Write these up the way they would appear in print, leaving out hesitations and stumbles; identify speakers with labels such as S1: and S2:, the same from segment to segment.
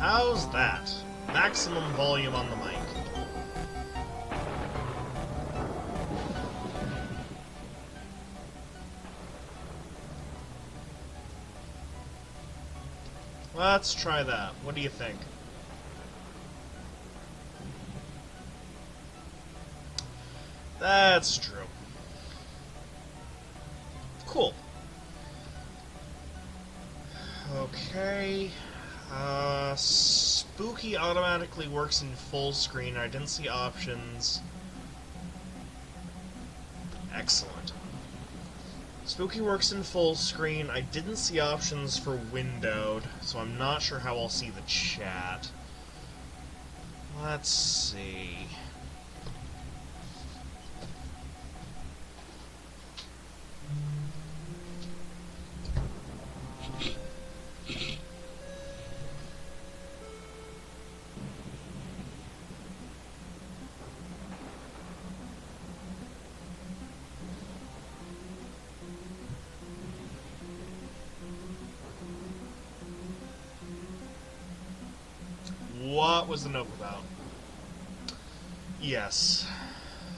S1: How's that? Maximum volume on the mic. Let's try that. What do you think? That's true. Cool. Okay. Spooky automatically works in full screen. I didn't see options. Excellent. Spooky works in full screen. I didn't see options for windowed, so I'm not sure how I'll see the chat. Let's see. What was the note about? Yes.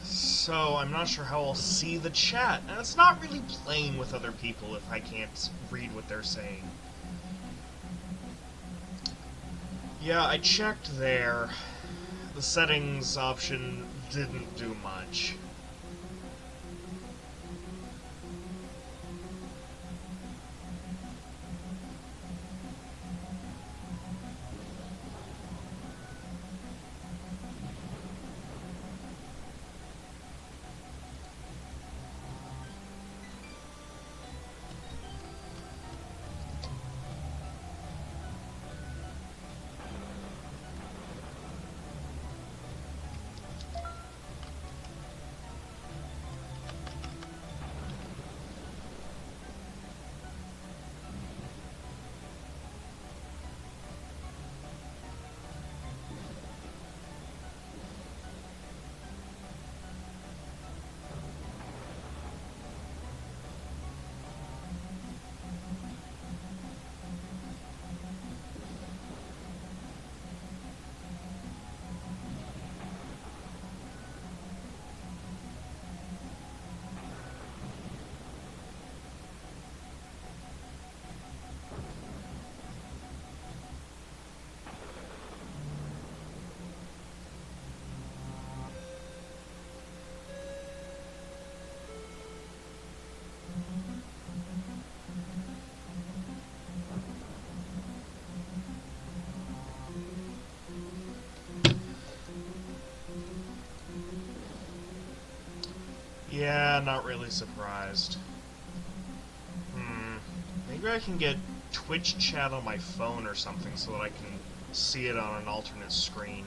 S1: So, I'm not sure how I'll see the chat. And it's not really playing with other people if I can't read what they're saying. Yeah, I checked there. The settings option didn't do much. Yeah, not really surprised. Maybe I can get Twitch chat on my phone or something so that I can see it on an alternate screen.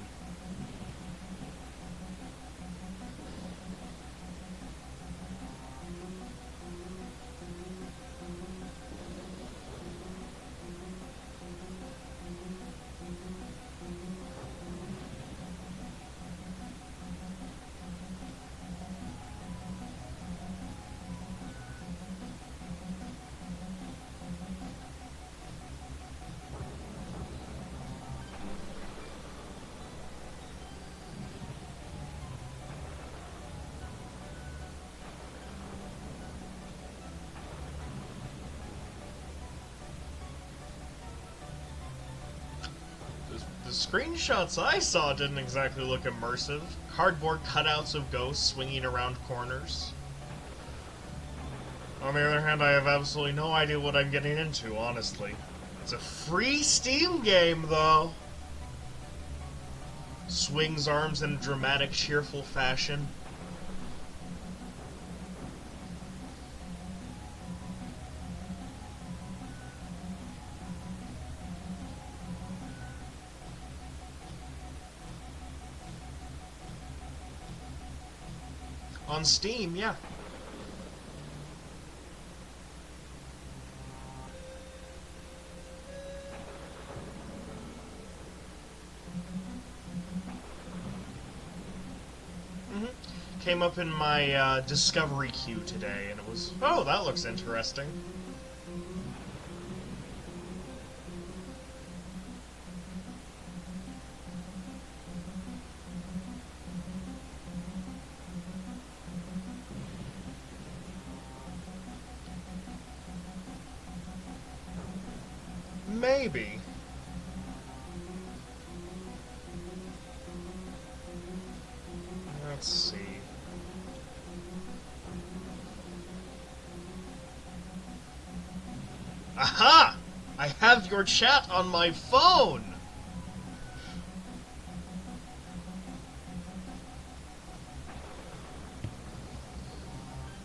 S1: The screenshots I saw didn't exactly look immersive. Cardboard cutouts of ghosts swinging around corners. On the other hand, I have absolutely no idea what I'm getting into, honestly. It's a free Steam game, though. Swings arms in a dramatic, cheerful fashion. On Steam, yeah. Came up in my discovery queue today, and it was, oh, that looks interesting. Maybe. Let's see. Aha! I have your chat on my phone!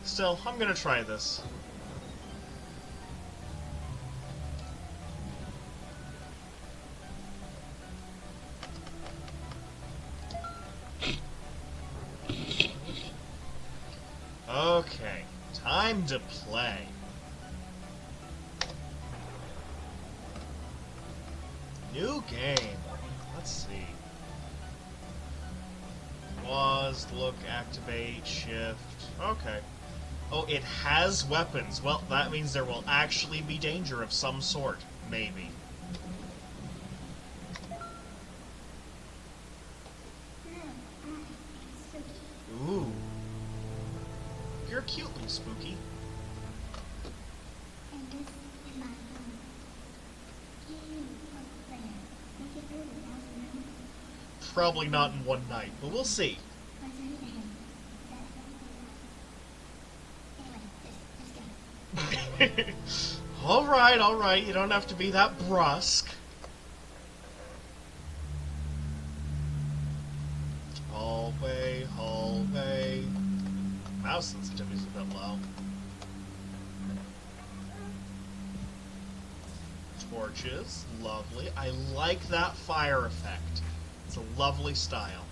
S1: Still, I'm gonna try this. Okay, time to play. New game. Let's see. Pause, look, activate, shift. Okay. Oh, it has weapons. Well, that means there will actually be danger of some sort. Maybe. Ooh. You're cutely spooky. Probably not in one night, but we'll see. Alright, you don't have to be that brusque. Hallway. Mouse sensitivity's a bit low. Torches, lovely. I like that fire effect. It's a lovely style.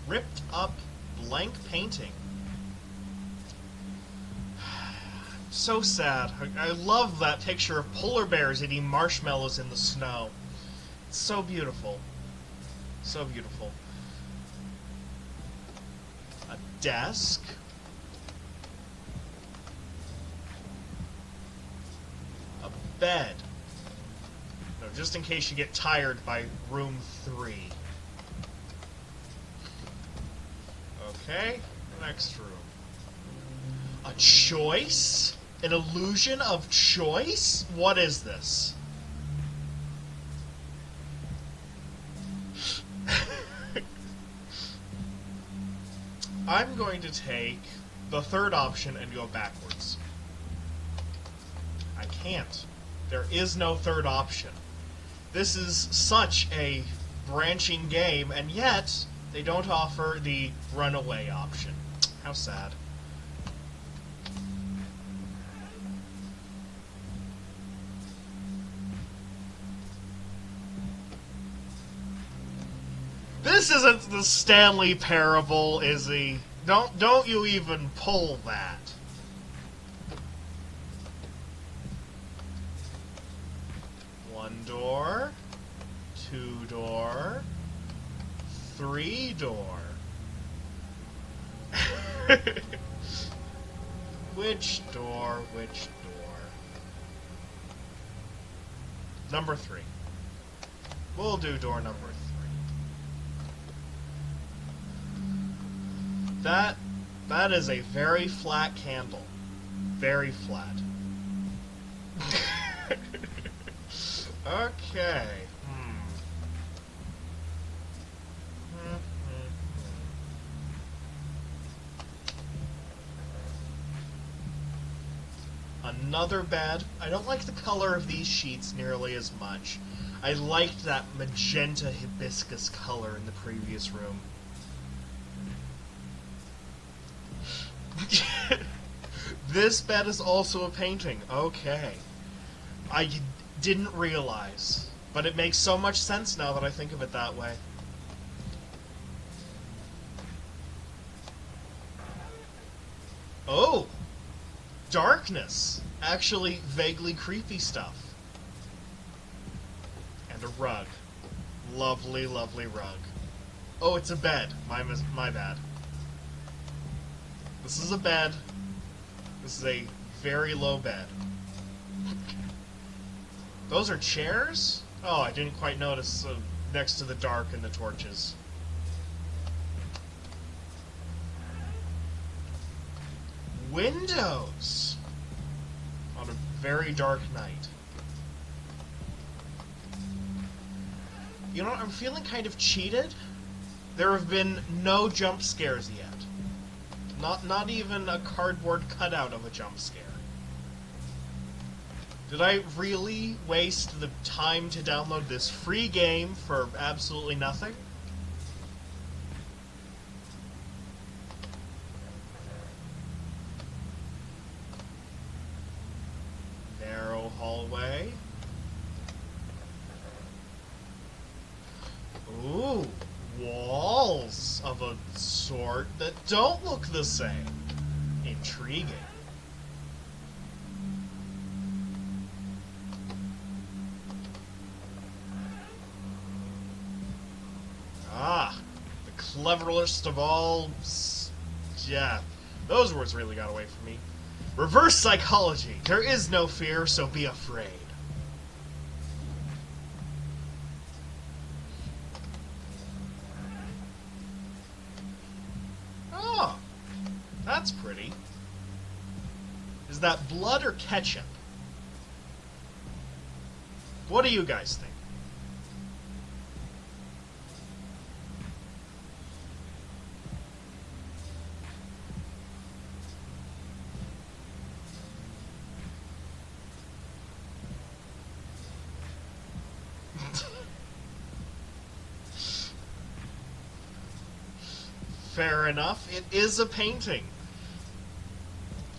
S1: Ripped up blank painting. So sad. I love that picture of polar bears eating marshmallows in the snow. It's so beautiful. So beautiful. A desk. A bed. No, just in case you get tired by room 3. Okay, next room. A choice? An illusion of choice? What is this? I'm going to take the third option and go backwards. I can't. There is no third option. This is such a branching game, and yet they don't offer the runaway option. How sad. This isn't the Stanley Parable, is he? Don't you even pull that. One door, 2 door, 3 door. Which door? Number 3. We'll do door number 3. That is a very flat candle. Very flat. Okay. Another bed. I don't like the color of these sheets nearly as much. I liked that magenta hibiscus color in the previous room. This bed is also a painting. Okay. I didn't realize. But it makes so much sense now that I think of it that way. Oh! Darkness! Actually, vaguely creepy stuff. And a rug. Lovely, lovely rug. Oh, it's a bed. My bad. This is a bed. This is a very low bed. Those are chairs? Oh, I didn't quite notice next to the dark and the torches. windows on a very dark night. You know what? I'm feeling kind of cheated. There have been no jump scares yet. Not even a cardboard cutout of a jump scare. Did I really waste the time to download this free game for absolutely nothing? Narrow hallway. Ooh, walls of a sort that don't look the same. Intriguing. Ah, the cleverest of all... Yeah, those words really got away from me. Reverse psychology. There is no fear, so be afraid. Oh, that's pretty. Is that blood or ketchup? What do you guys think? Fair enough. It is a painting.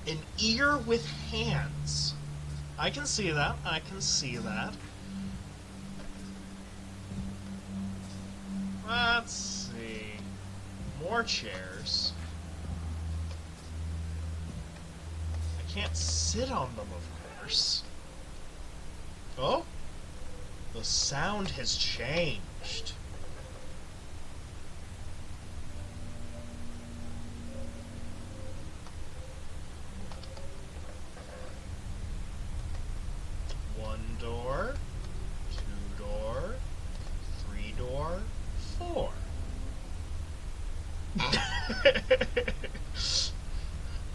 S1: An ear with hands. I can see that. I can see that. Let's see. More chairs. I can't sit on them, of course. Oh? The sound has changed. Door, 2 door, 3 door, 4.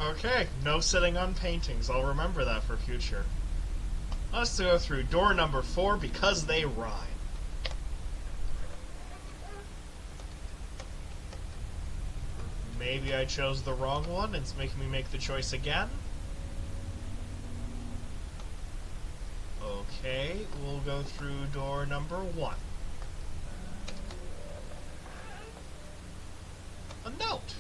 S1: Okay, no sitting on paintings. I'll remember that for future. Let's go through door number 4 because they rhyme. Maybe I chose the wrong one. It's making me make the choice again. Okay, we'll go through door number 1. A note.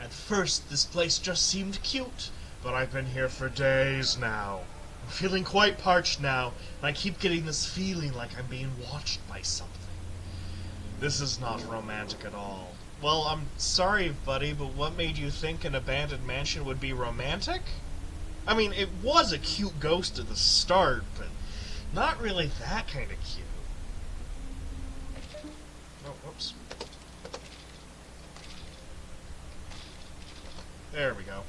S1: At first, this place just seemed cute, but I've been here for days now. I'm feeling quite parched now, and I keep getting this feeling like I'm being watched by something. This is not romantic at all. Well, I'm sorry, buddy, but what made you think an abandoned mansion would be romantic? I mean, it was a cute ghost at the start, but not really that kind of cute. Oh, whoops. There we go.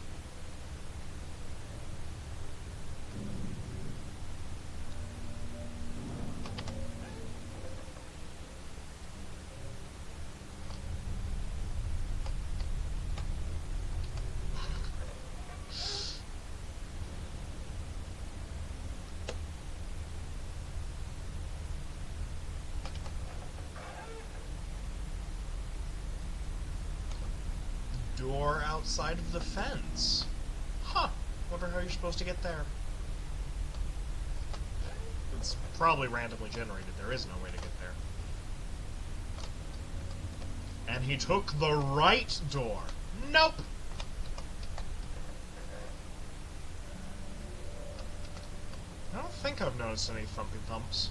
S1: Door outside of the fence. Huh. Wonder how you're supposed to get there. It's probably randomly generated. There is no way to get there. And he took the right door. Nope. I don't think I've noticed any thumpy thumps.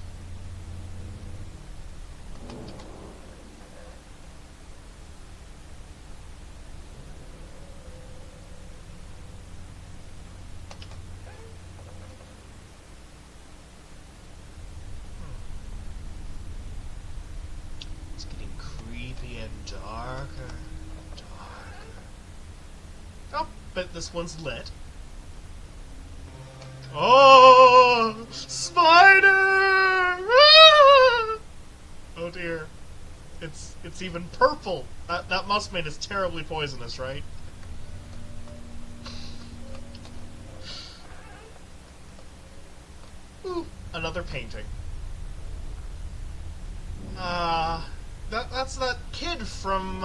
S1: Darker, darker. Oh, but this one's lit. Oh, spider! Ah! Oh dear, it's even purple. That must mean it's terribly poisonous, right? That's that kid from,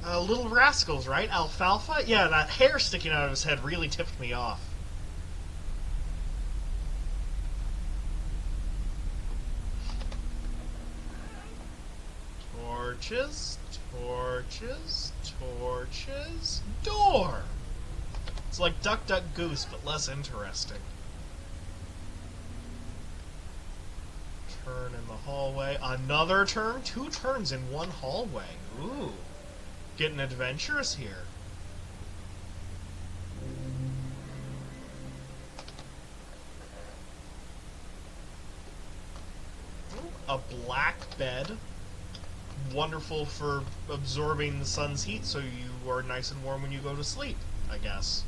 S1: Little Rascals, right? Alfalfa? Yeah, that hair sticking out of his head really tipped me off. Torches, torches, torches, door! It's like Duck Duck Goose, but less interesting. Turn in the hallway. Another turn? 2 turns in 1 hallway. Ooh. Getting adventurous here. A black bed. Wonderful for absorbing the sun's heat so you are nice and warm when you go to sleep, I guess.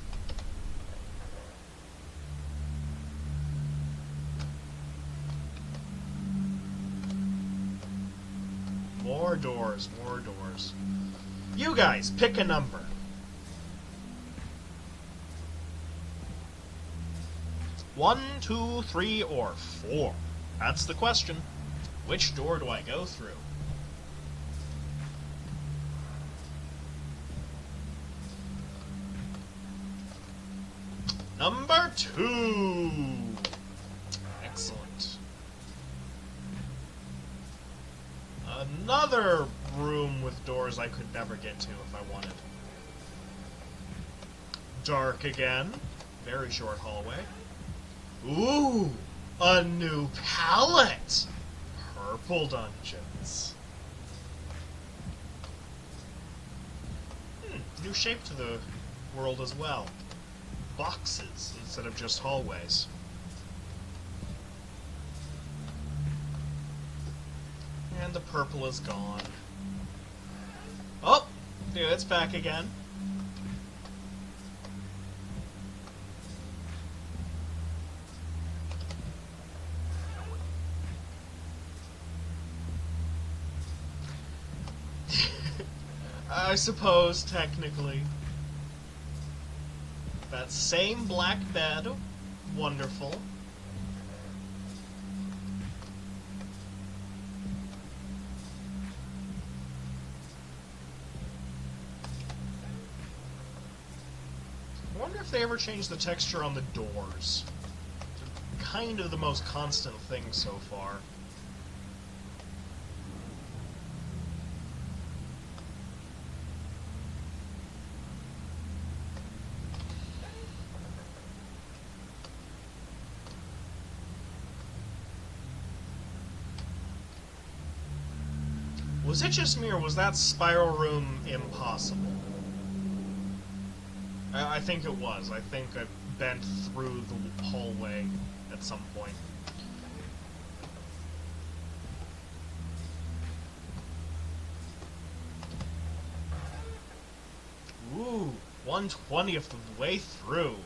S1: More doors, more doors. You guys, pick a number. 1, 2, 3, or 4? That's the question. Which door do I go through? Number 2! Excellent. Another room with doors I could never get to if I wanted. Dark again. Very short hallway. Ooh! A new palette! Purple dungeons. New shape to the world as well. Boxes instead of just hallways. And the purple is gone. Oh! Dude, it's back again. I suppose, technically. That same black bed. Wonderful. I wonder if they ever changed the texture on the doors. They're kind of the most constant thing so far. Was it just me, or was that spiral room impossible? I think it was. I think I bent through the hallway at some point. Ooh, 1/20th of the way through.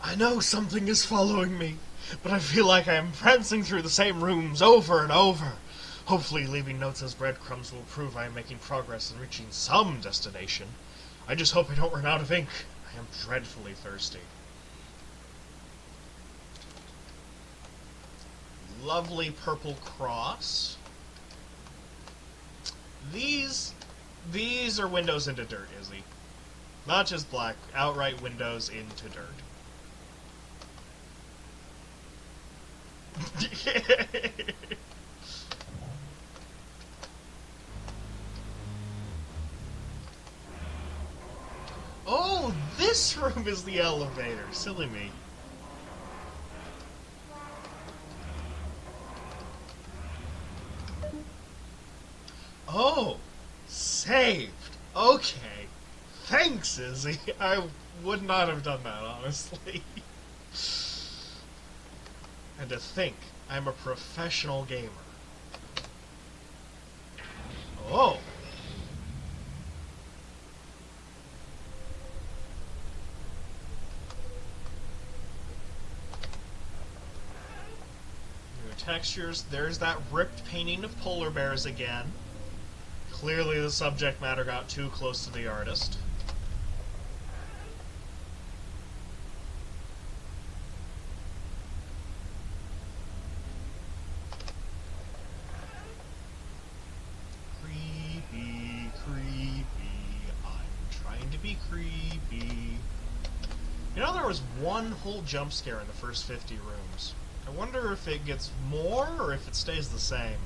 S1: I know something is following me, but I feel like I am prancing through the same rooms over and over. Hopefully leaving notes as breadcrumbs will prove I am making progress in reaching some destination. I just hope I don't run out of ink. I am dreadfully thirsty. Lovely purple cross. These are windows into dirt, Izzy. Not just black, outright windows into dirt. Oh, this room is the elevator. Silly me. Oh, saved. Okay. Thanks, Izzy. I would not have done that, honestly. And to think, I'm a professional gamer. Oh! New textures. There's that ripped painting of polar bears again. Clearly the subject matter got too close to the artist. there was one whole jump scare in the first 50 rooms. I wonder if it gets more or if it stays the same.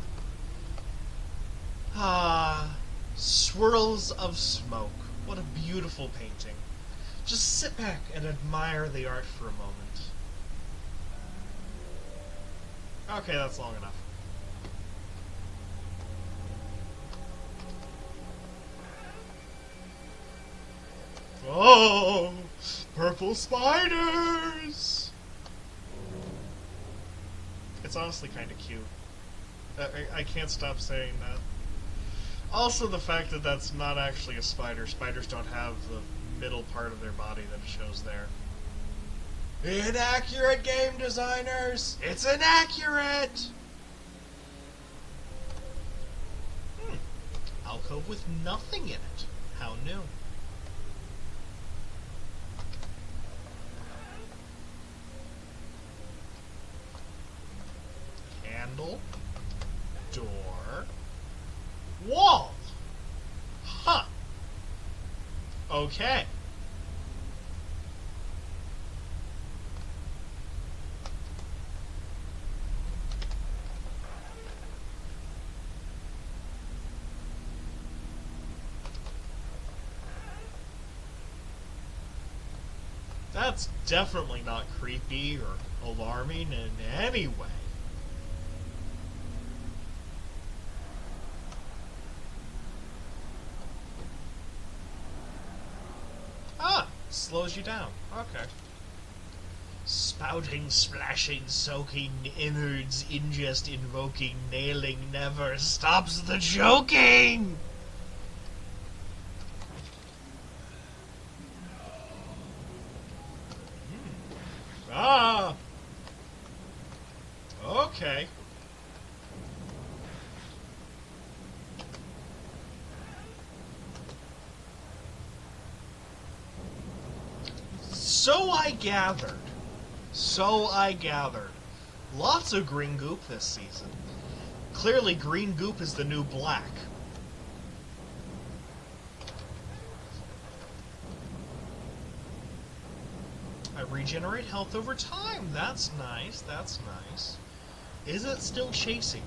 S1: Ah, swirls of smoke. What a beautiful painting. Just sit back and admire the art for a moment. Okay, that's long enough. Oh, purple spiders! It's honestly kind of cute. I can't stop saying that. Also, the fact that that's not actually a spider. Spiders don't have the middle part of their body that it shows there. Inaccurate game designers! It's inaccurate! Alcove with nothing in it. How new. Handle. Door. Wall! Huh. Okay. That's definitely not creepy or alarming in any way. Ah, slows you down. Okay. Spouting, splashing, soaking, innards, ingest, invoking, nailing, never stops the joking! Ah! Okay. So I gathered. Lots of green goop this season. Clearly, green goop is the new black. I regenerate health over time. That's nice. That's nice. Is it still chasing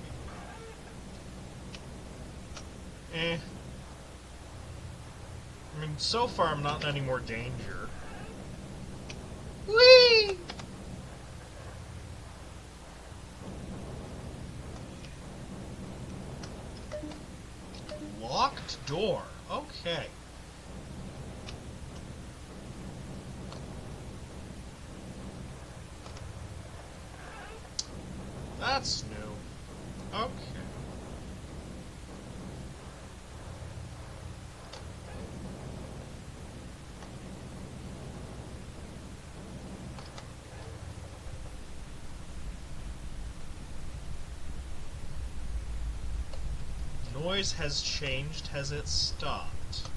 S1: me? Eh. I mean, so far I'm not in any more danger. Whee! Locked door. Okay. That's new. Okay. Noise has changed. Has it stopped?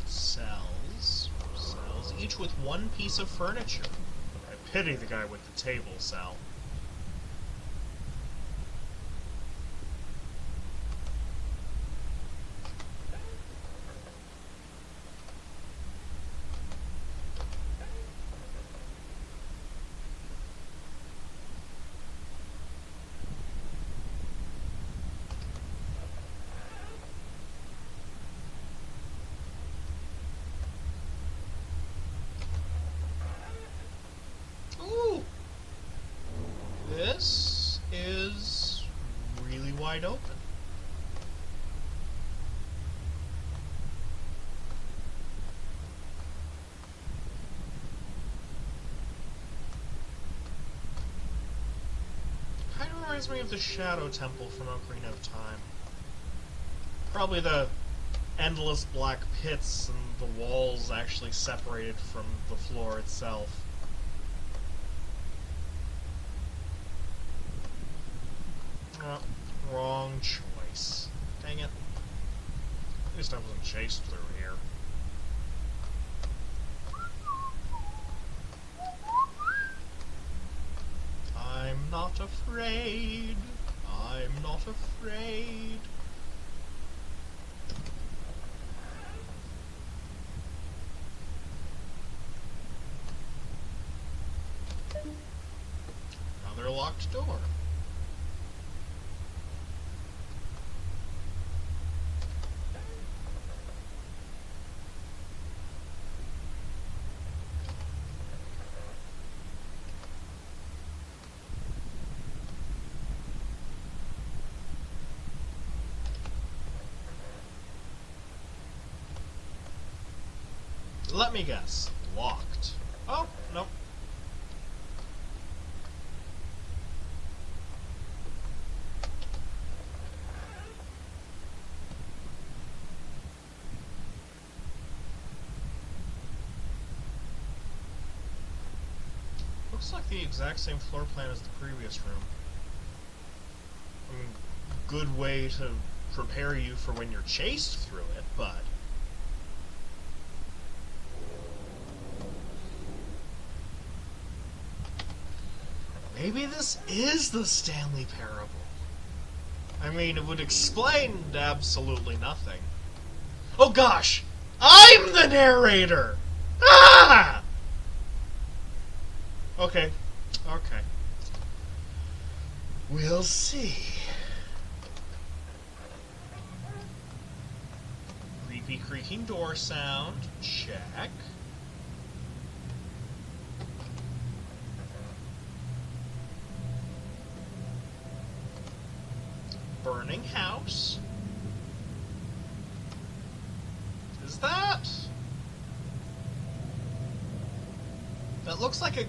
S1: Cells, each with one piece of furniture. I pity the guy with the table, Sal. This is really wide open. Kind of reminds me of the Shadow Temple from Ocarina of Time. Probably the endless black pits and the walls actually separated from the floor itself. Oh, wrong choice. Dang it. At least I wasn't chased through here. I'm not afraid. I'm not afraid. Another locked door. Let me guess. Locked. Oh, nope. Looks like the exact same floor plan as the previous room. I mean, good way to prepare you for when you're chased through it, but... maybe this is the Stanley Parable. I mean, it would explain absolutely nothing. Oh gosh! I'm the narrator! Ah! Okay. Okay. We'll see. Creepy creaking door sound. Check. Burning house. Is that? That looks like a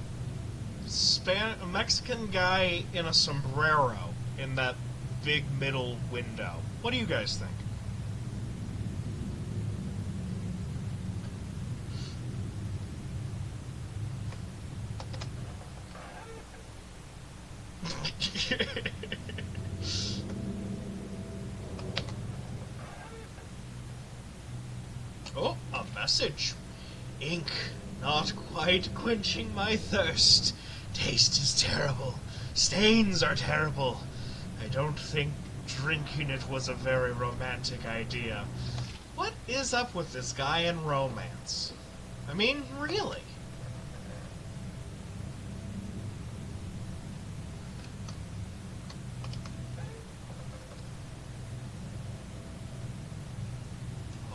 S1: Mexican guy in a sombrero in that big middle window. What do you guys think? Oh, a message. Ink, not quite quenching my thirst. Taste is terrible. Stains are terrible. I don't think drinking it was a very romantic idea. What is up with this guy and romance? I mean, really?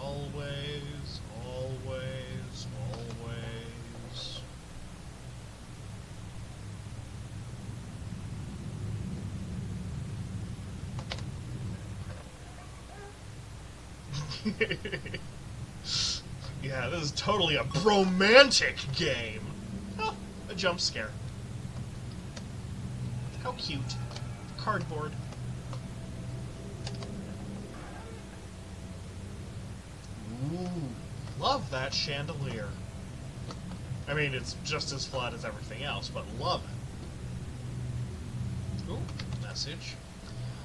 S1: Always, always, always. Yeah, this is totally a bromantic game. Oh, a jump scare. How cute. Cardboard. Ooh, love that chandelier. I mean, it's just as flat as everything else, but love it. Ooh, message.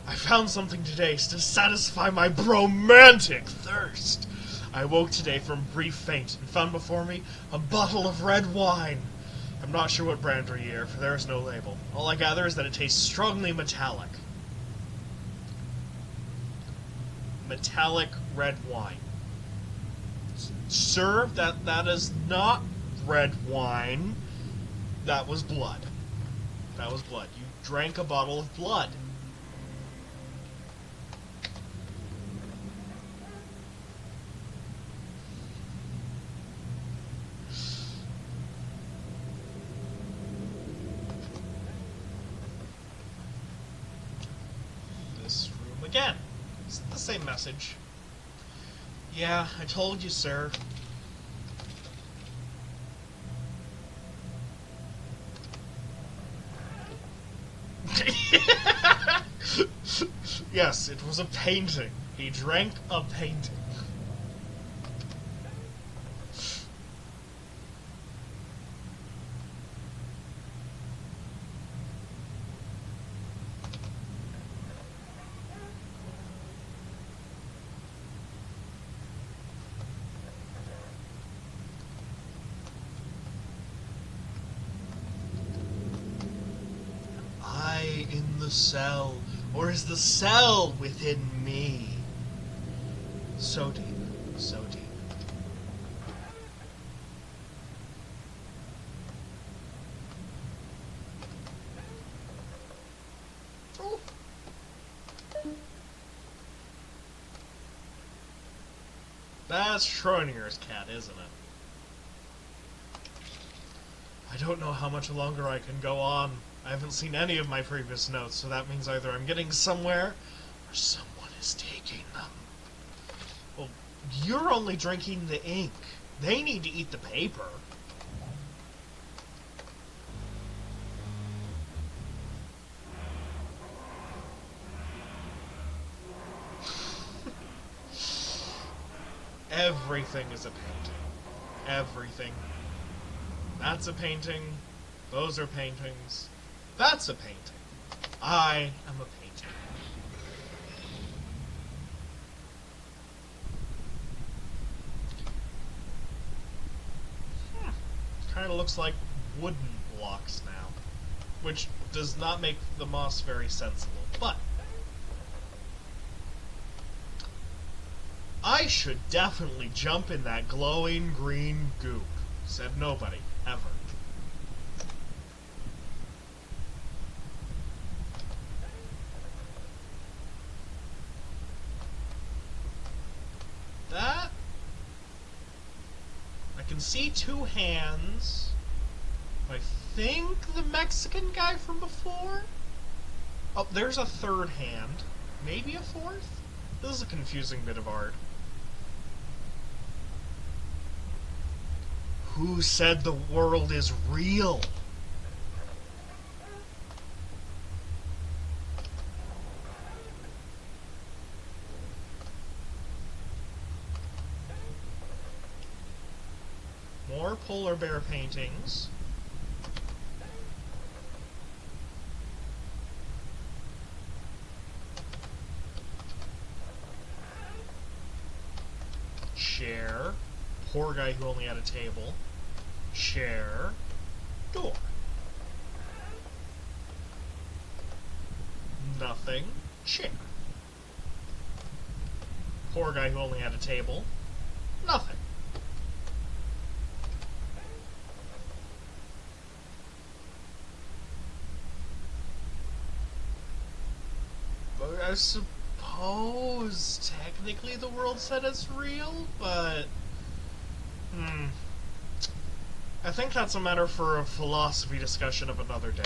S1: I found something today to satisfy my bromantic thirst. I woke today from a brief faint and found before me a bottle of red wine. I'm not sure what brand or year, for there is no label. All I gather is that it tastes strongly metallic. Metallic red wine. Sir, that is not red wine. That was blood. That was blood. You drank a bottle of blood. This room again. It's the same message. Yeah, I told you, sir. Yes, it was a painting. He drank a painting. I in the cell Or is the cell within me so deep, so deep? Oh. That's Schrodinger's cat, isn't it? I don't know how much longer I can go on. I haven't seen any of my previous notes, so that means either I'm getting somewhere, or someone is taking them. Well, you're only drinking the ink. They need to eat the paper. Everything is a painting. Everything. That's a painting. Those are paintings. That's a painting. I am a painting. Kind of looks like wooden blocks now, which does not make the moss very sensible, but I should definitely jump in that glowing green goop, said nobody, ever. That... I can see two hands. I think the Mexican guy from before? Oh, there's a third hand. Maybe a fourth? This is a confusing bit of art. Who said the world is real? More polar bear paintings. Chair. Poor guy who only had a table. Chair. Door. Nothing. Chair. Poor guy who only had a table. Nothing. I suppose technically the world said it's real, but I think that's a matter for a philosophy discussion of another day.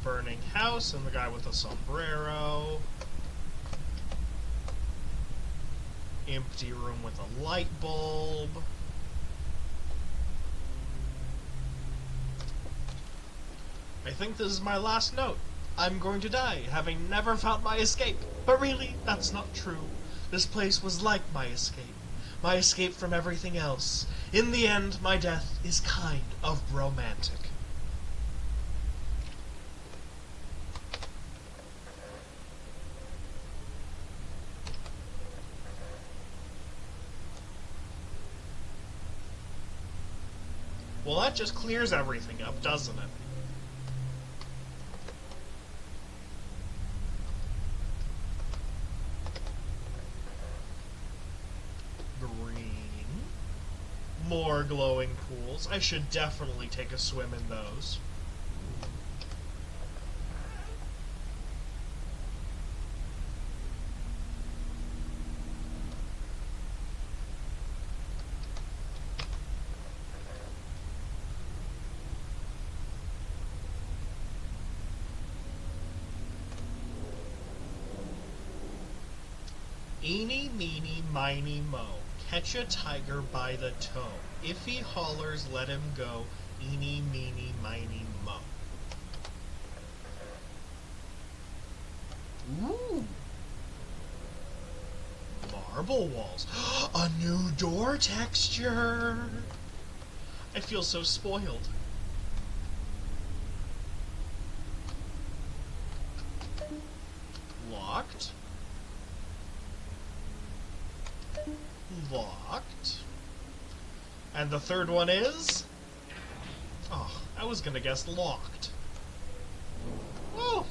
S1: Burning house and the guy with the sombrero. Empty room with a light bulb. I think this is my last note. I'm going to die, having never found my escape. But really, that's not true. This place was like my escape from everything else. In the end, my death is kind of romantic. Well, that just clears everything up, doesn't it? Green. More glowing pools. I should definitely take a swim in those. Eeny, meeny, miny, mo. Catch a tiger by the toe. If he hollers, let him go. Eeny, meeny, miny, mo. Ooh. Marble walls. A new door texture. I feel so spoiled. locked. And the third one is... Oh, I was gonna guess locked. Oh!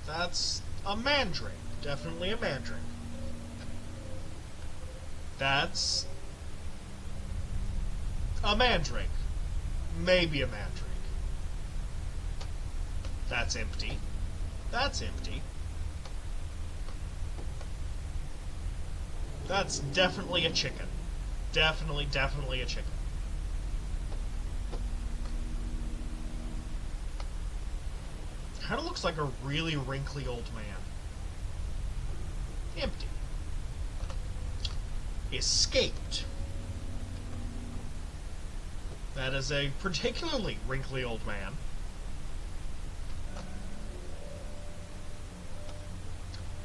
S1: That's a mandrake. Definitely a mandrake. That's... a mandrake. Maybe a mandrake. That's empty. That's empty. That's definitely a chicken. Definitely a chicken. Kinda looks like a really wrinkly old man. Empty. Escaped. That is a particularly wrinkly old man.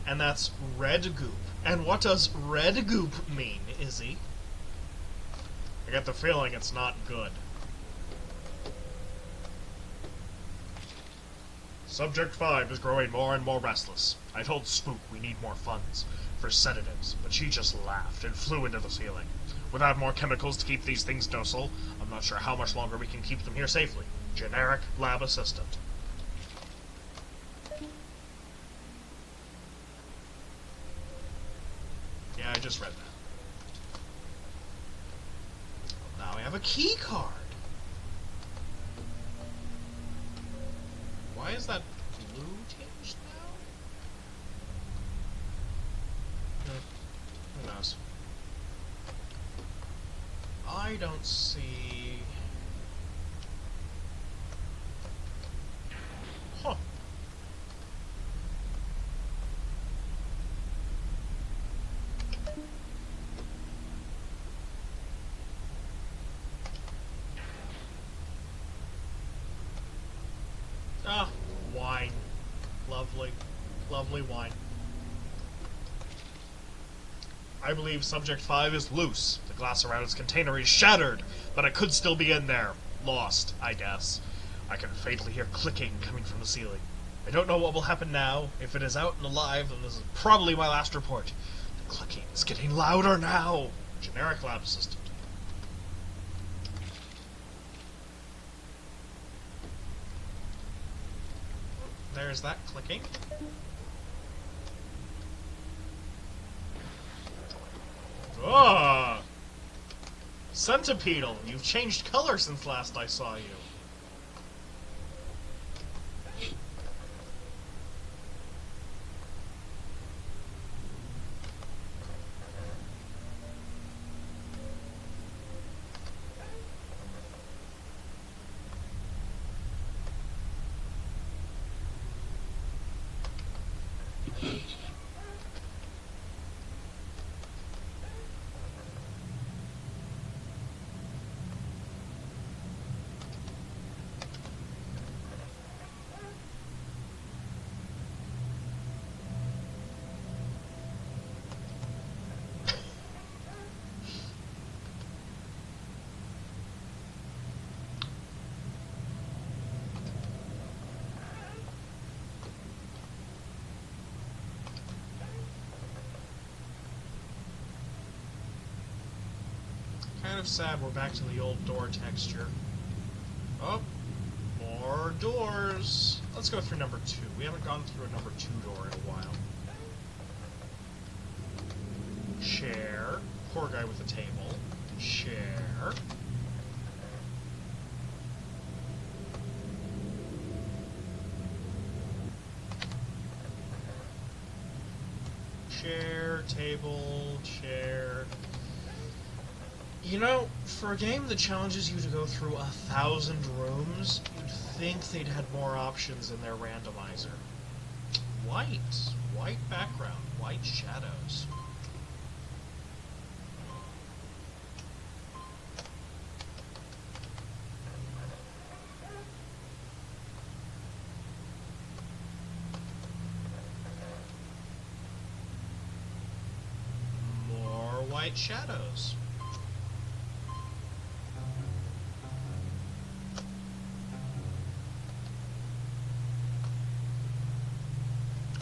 S1: And that's red goop. And what does red goop mean, Izzy? I get the feeling it's not good. Subject 5 is growing more and more restless. I told Spook we need more funds for sedatives, but she just laughed and flew into the ceiling. Without more chemicals to keep these things docile, I'm not sure how much longer we can keep them here safely. Generic lab assistant. Yeah, I just read that. Now we have a key card. Why is that blue tinged now? Who knows? I don't see... Huh. Ah, wine. Lovely. Lovely wine. I believe Subject 5 is loose. The glass around its container is shattered, but it could still be in there. Lost, I guess. I can faintly hear clicking coming from the ceiling. I don't know what will happen now. If it is out and alive, then this is probably my last report. The clicking is getting louder now. Generic lab assistant. There's that clicking. Ah! Centipedal, you've changed color since last I saw you. Kind of sad we're back to the old door texture. Oh, more doors. Let's go through number 2. We haven't gone through a number 2 door in a while. Chair. Poor guy with a table. Chair. Chair, table, chair. You know, for a game that challenges you to go through 1,000 rooms, you'd think they'd had more options in their randomizer. White. White background. White shadows. More white shadows.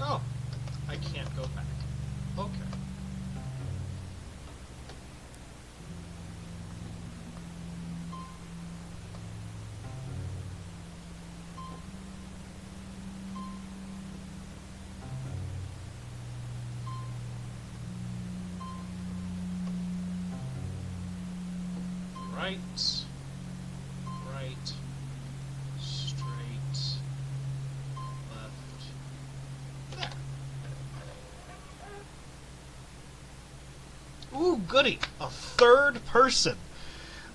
S1: Oh, I can't go back. Okay. right, right, straight, left, there. Ooh, goody! A third person!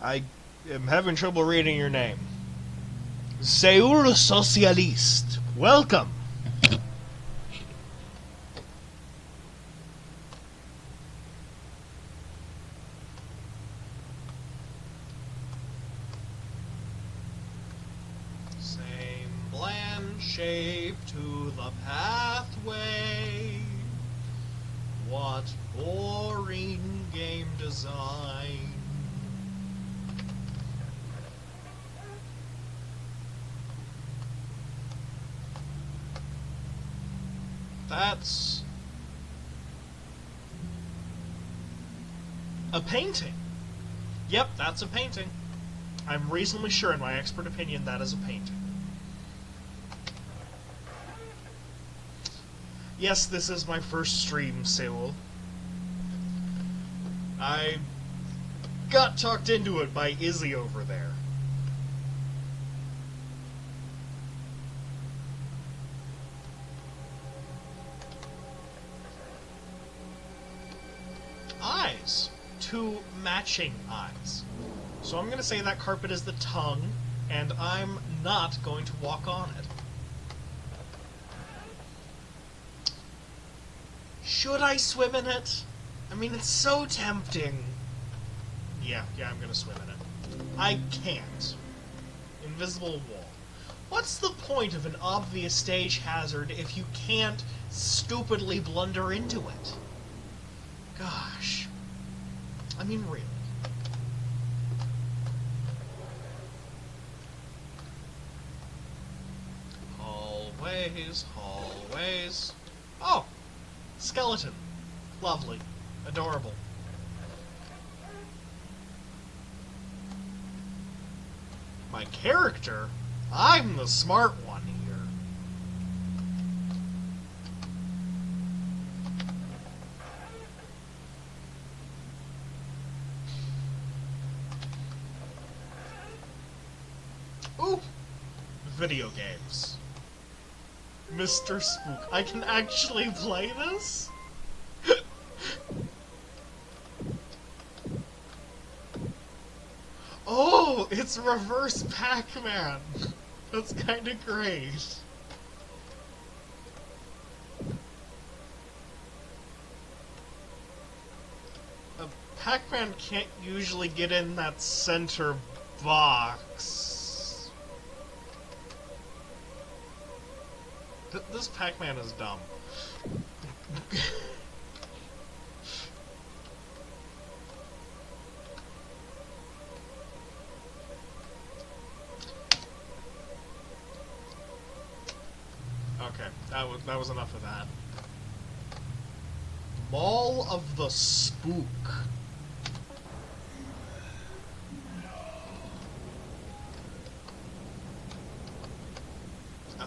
S1: I am having trouble reading your name. Seur Socialiste. Welcome! Same bland shape to the pathway. What boring game design. That's a painting. Yep, that's a painting. I'm reasonably sure, in my expert opinion, that is a painting. Yes, this is my first stream, Seul. I got talked into it by Izzy over there. Eyes. 2 matching eyes. So I'm going to say that carpet is the tongue, and I'm not going to walk on it. Should I swim in it? I mean, it's so tempting. Yeah, I'm going to swim in it. I can't. Invisible wall. What's the point of an obvious stage hazard if you can't stupidly blunder into it? Gosh. I mean, really. Hallways, hallways. Oh! Skeleton. Lovely. Adorable. My character? I'm the smart one here. Ooh! Video games. Mr. Spook. I can actually play this? Oh, it's reverse Pac-Man. That's kinda great. Pac-Man can't usually get in that center box. This Pac-Man is dumb. Okay, that was enough of that. Mall of the Spook.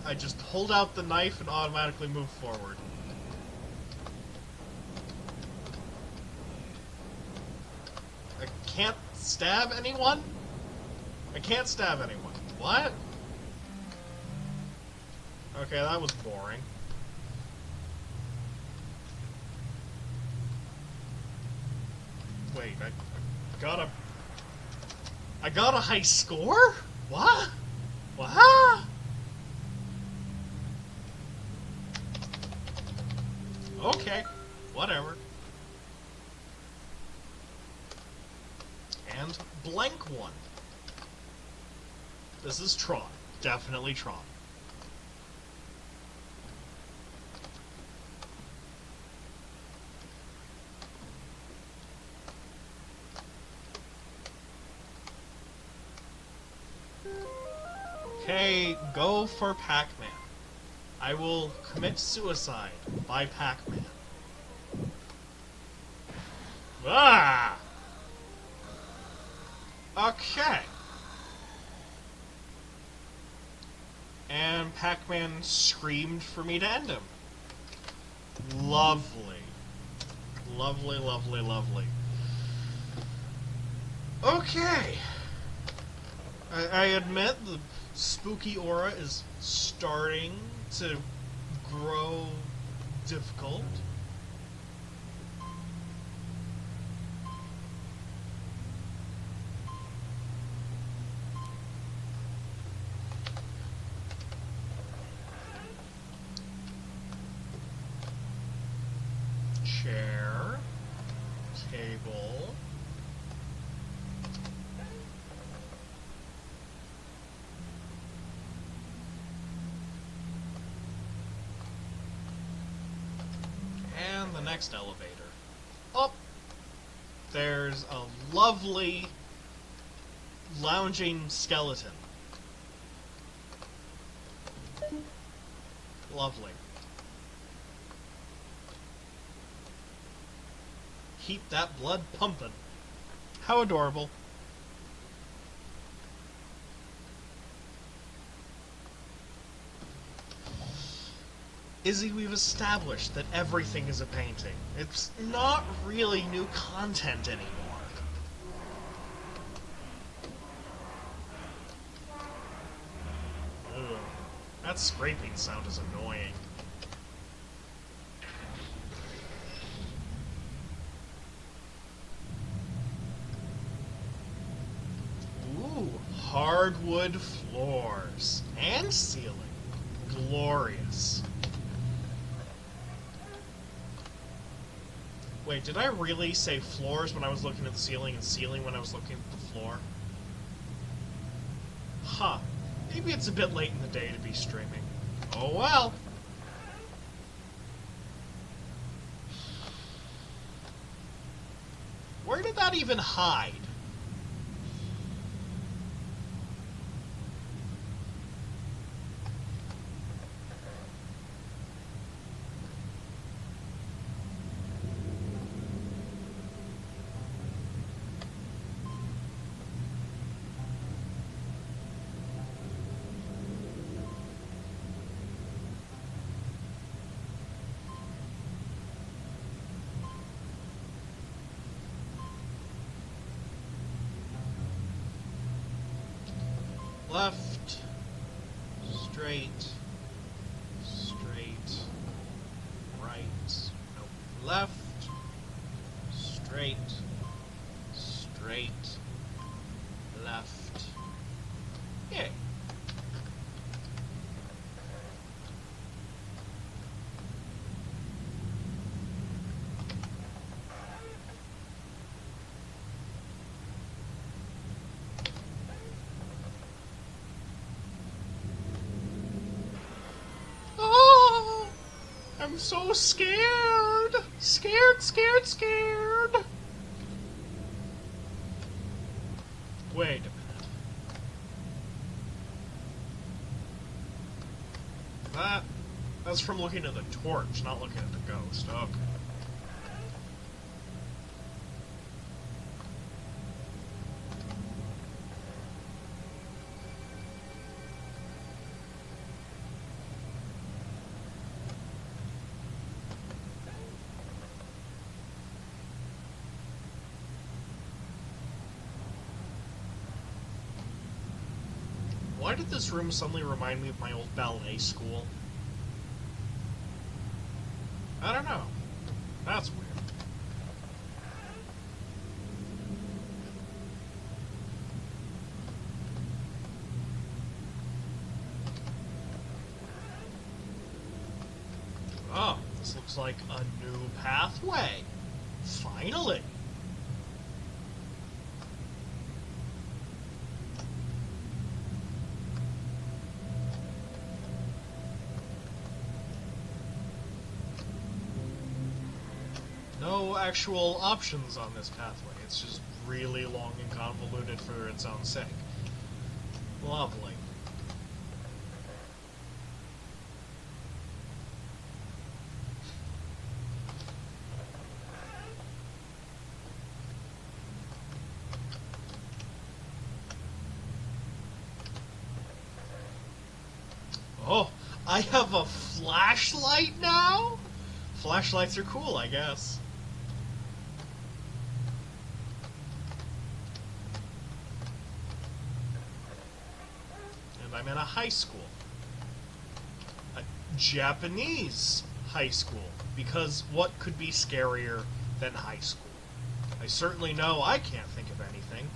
S1: I just hold out the knife and automatically move forward. I can't stab anyone? I can't stab anyone. What? Okay, that was boring. Wait, I got a high score? What? What? Okay, whatever. And blank one. This is Tron. Definitely Tron. Okay, go for Pac-Man. I will commit suicide by Pac-Man. Ah! Okay. And Pac-Man screamed for me to end him. Lovely. Lovely, lovely, lovely. Okay. I admit the spooky aura is starting to grow difficult. Chair. Table. And the next elevator. Up. There's a lovely lounging skeleton. Lovely. Keep that blood pumping. How adorable. Izzy, we've established that everything is a painting. It's not really new content anymore. Ugh. That scraping sound is annoying. Ooh, hardwood floors and ceiling. Glorious. Wait, did I really say floors when I was looking at the ceiling and ceiling when I was looking at the floor? Huh. Maybe it's a bit late in the day to be streaming. Oh well. Where did that even hide? Left, straight, right, nope, left, straight, left, yay. I'm so scared! Scared! Wait a minute. That's from looking at the torch, not looking at the ghost. Okay. Why did this room suddenly remind me of my old ballet school? I don't know. That's weird. Oh, this looks like a new pathway. Finally! No actual options on this pathway. It's just really long and convoluted for its own sake. Lovely. Oh, I have a flashlight now? Flashlights are cool, I guess. and I'm in a high school. A Japanese high school. Because what could be scarier than high school? I certainly know I can't think of anything.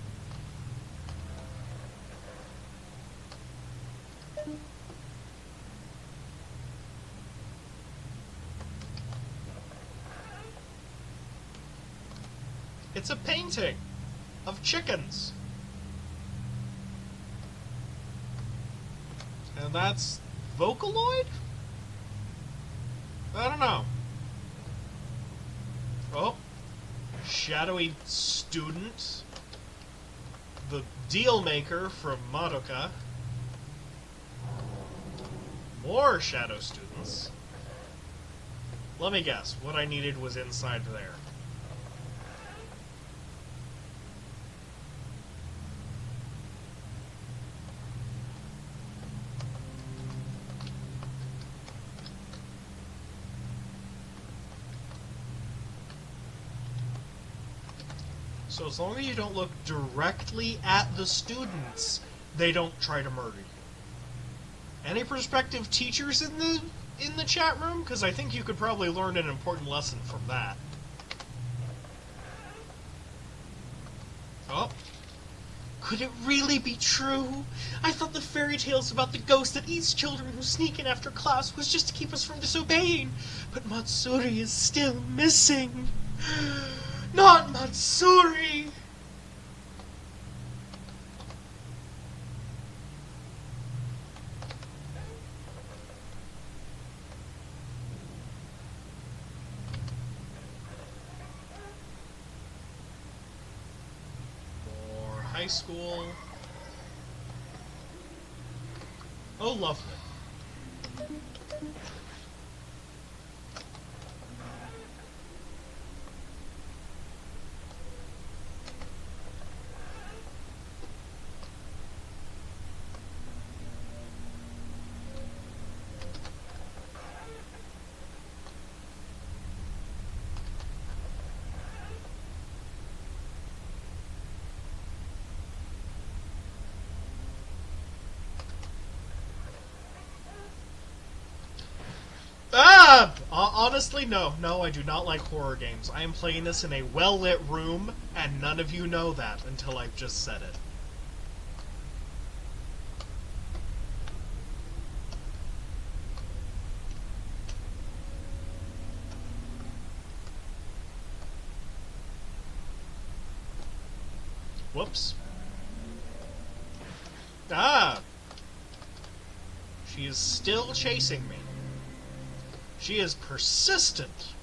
S1: It's a painting of chickens. And that's Vocaloid? I don't know. Oh. Shadowy student. The deal maker from Madoka. More shadow students. Let me guess. What I needed was inside there. So as long as you don't look directly at the students, they don't try to murder you. Any prospective teachers in the chat room? Because I think you could probably learn an important lesson from that. Oh. Could it really be true? I thought the fairy tales about the ghost that eats children who sneak in after class was just to keep us from disobeying. But Matsuri is still missing. Not Matsuri! More high school. Oh, lovely. Honestly, no. No, I do not like horror games. I am playing this in a well-lit room, and none of you know that until I've just said it. Whoops. Ah! She is still chasing me. She is persistent.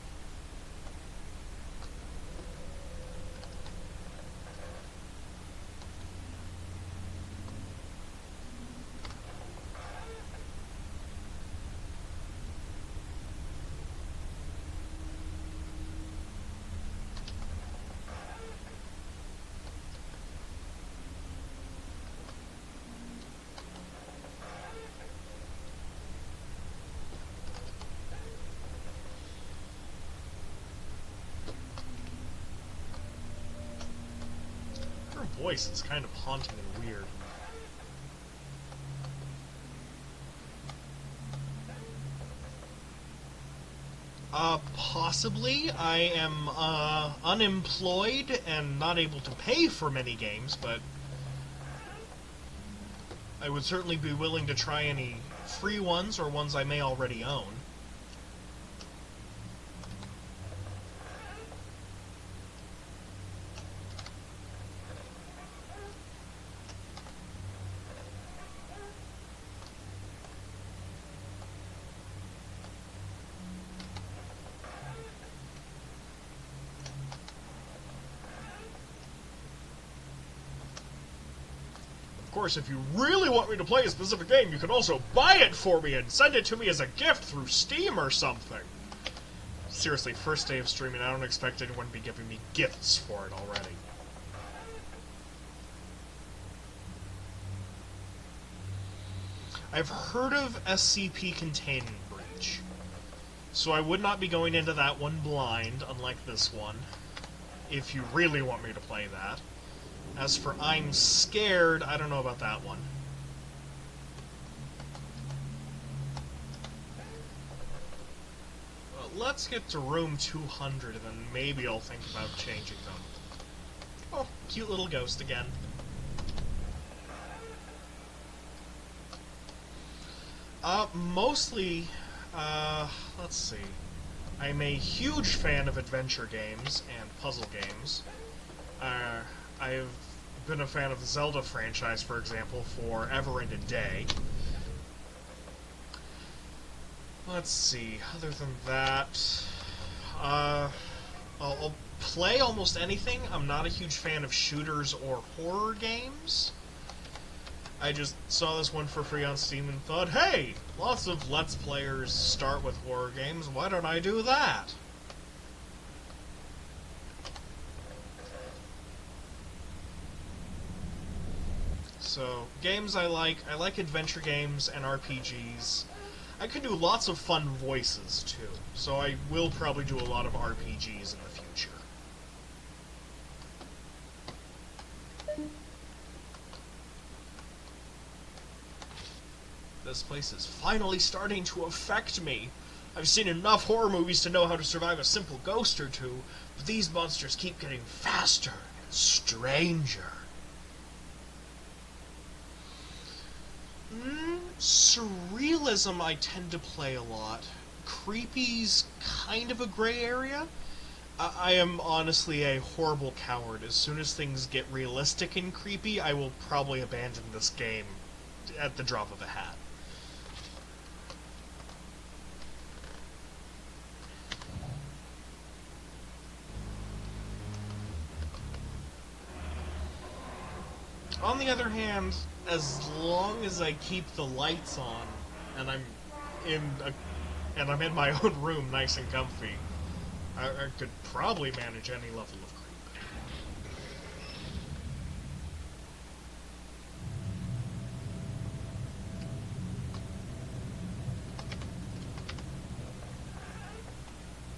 S1: Voice is kind of haunting and weird. Possibly. I am, unemployed and not able to pay for many games, but I would certainly be willing to try any free ones or ones I may already own. Of course, if you really want me to play a specific game, you can also buy it for me and send it to me as a gift through Steam or something. Seriously, first day of streaming, I don't expect anyone to be giving me gifts for it already. I've heard of SCP Containment Breach, so I would not be going into that one blind, unlike this one, if you really want me to play that. As for I'm Scared, I don't know about that one. let's get to room 200, and then maybe I'll think about changing them. Oh, cute little ghost again. Mostly, let's see. I'm a huge fan of adventure games and puzzle games. I've been a fan of the Zelda franchise, for example, forever and a day. Let's see, other than that, I'll play almost anything. I'm not a huge fan of shooters or horror games. I just saw this one for free on Steam and thought, hey, lots of Let's Players start with horror games, why don't I do that? So, games I like adventure games and RPGs. I can do lots of fun voices, too, so I will probably do a lot of RPGs in the future. This place is finally starting to affect me. I've seen enough horror movies to know how to survive a simple ghost or two, but these monsters keep getting faster and stranger. Surrealism I tend to play a lot. Creepy's kind of a gray area. I am honestly a horrible coward. As soon as things get realistic and creepy, I will probably abandon this game at the drop of a hat. On the other hand, as long as I keep the lights on and I'm in my own room, nice and comfy, I could probably manage any level of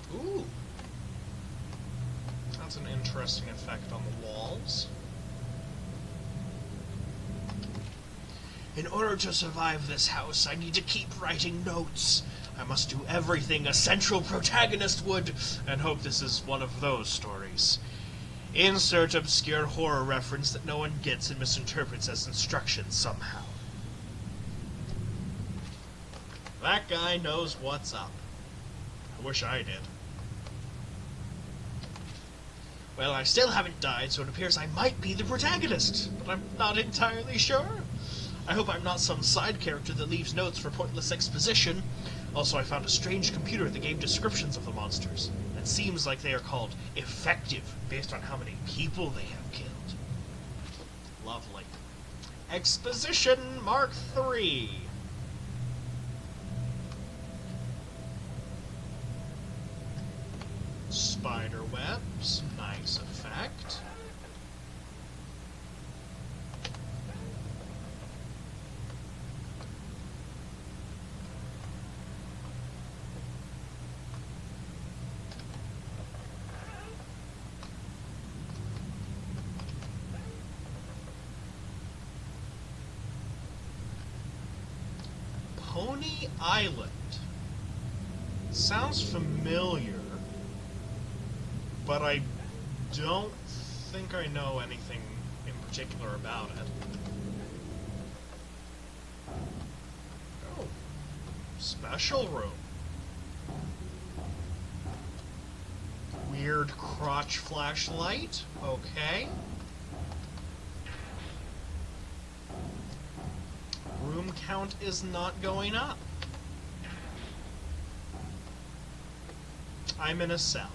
S1: creep. Ooh, that's an interesting effect on the walls. In order to survive this house, I need to keep writing notes. I must do everything a central protagonist would, and hope this is one of those stories. Insert obscure horror reference that no one gets and misinterprets as instructions somehow. That guy knows what's up. I wish I did. Well, I still haven't died, so it appears I might be the protagonist, but I'm not entirely sure. I hope I'm not some side character that leaves notes for pointless exposition. Also, I found a strange computer that gave descriptions of the monsters. It seems like they are called effective, based on how many people they have killed. Lovely. Exposition Mark III. Spider webs, nice effect. Pony Island. Sounds familiar, but I don't think I know anything in particular about it. Oh, special room. Weird crotch flashlight, okay. Room count is not going up. I'm in a cell.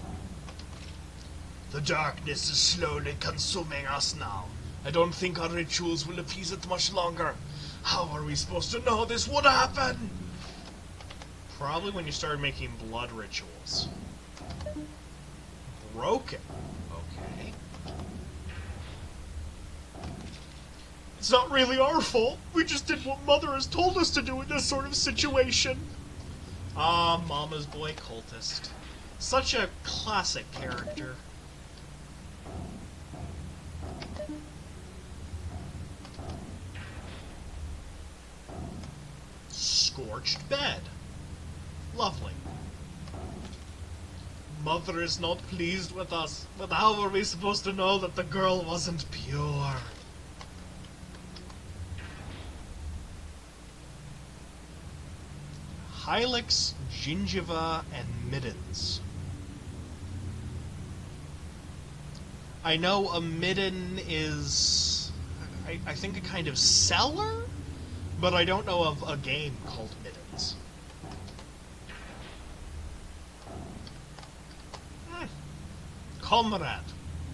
S1: The darkness is slowly consuming us now. I don't think our rituals will appease it much longer. How are we supposed to know this would happen? Probably when you started making blood rituals. Broken. Okay. It's not really our fault. We just did what Mother has told us to do in this sort of situation. Ah, Mama's boy cultist. Such a classic character. Scorched bed. Lovely. mother is not pleased with us, but how are we supposed to know that the girl wasn't pure? Hylix, Gingiva, and Middens. I know a midden is, I think, a kind of cellar, but I don't know of a game called Middens. Comrade,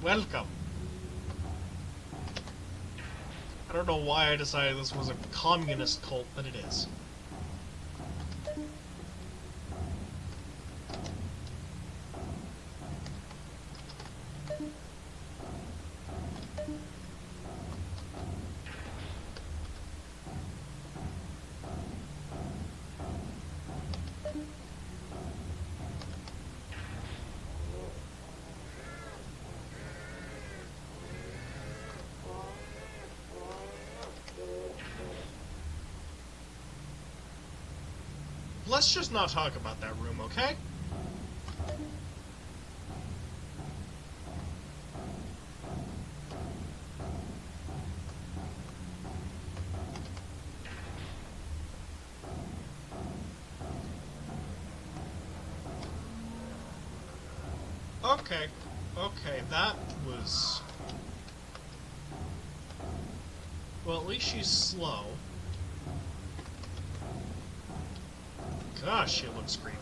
S1: welcome. I don't know why I decided this was a communist cult, but it is. Let's just not talk about that room, okay? Okay, that was... Well, at least she's slow. Gosh, she looks creepy.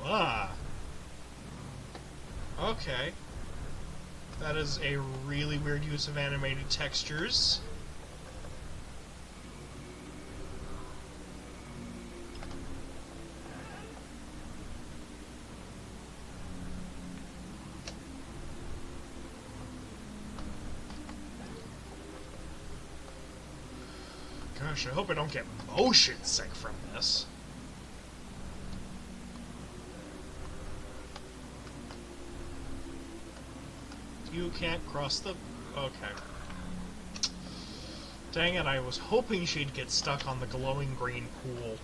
S1: Ah. Okay. That is a really weird use of animated textures. Gosh, I hope I don't get motion sick from this. You can't cross the... Okay. Dang it, I was hoping she'd get stuck on the glowing green pool.